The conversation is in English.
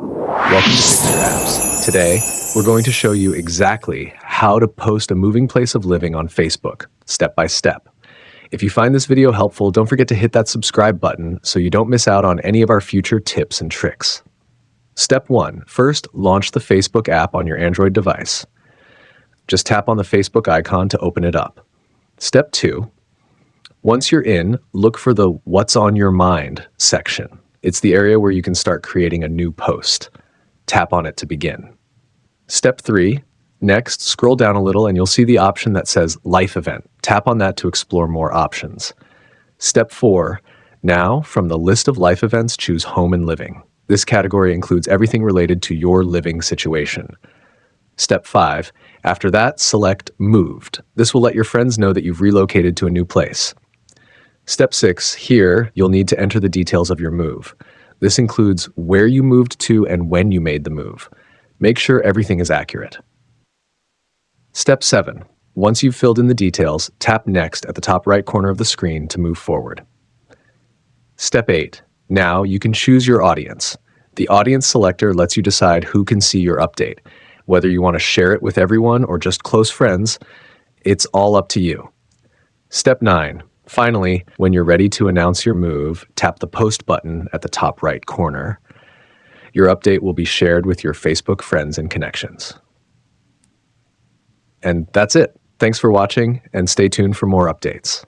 Welcome to Picture Apps. Today, we're going to show you exactly how to post a moving place of living on Facebook, step by step. If you find this video helpful, don't forget to hit that subscribe button so you don't miss out on any of our future tips and tricks. Step 1. First, launch the Facebook app on your Android device. Just tap on the Facebook icon to open it up. Step 2. Once you're in, look for the What's on Your Mind section. It's the area where you can start creating a new post. Tap on it to begin. Step 3. Next, scroll down a little and you'll see the option that says Life Event. Tap on that to explore more options. Step 4. Now, from the list of life events, choose Home and Living. This category includes everything related to your living situation. Step 5. After that, select Moved. This will let your friends know that you've relocated to a new place. Step 6. Here, you'll need to enter the details of your move. This includes where you moved to and when you made the move. Make sure everything is accurate. Step 7. Once you've filled in the details, tap Next at the top right corner of the screen to move forward. Step 8. Now you can choose your audience. The audience selector lets you decide who can see your update. Whether you want to share it with everyone or just close friends, it's all up to you. Step 9. Finally, when you're ready to announce your move, tap the Post button at the top right corner. Your update will be shared with your Facebook friends and connections. And that's it. Thanks for watching, and stay tuned for more updates.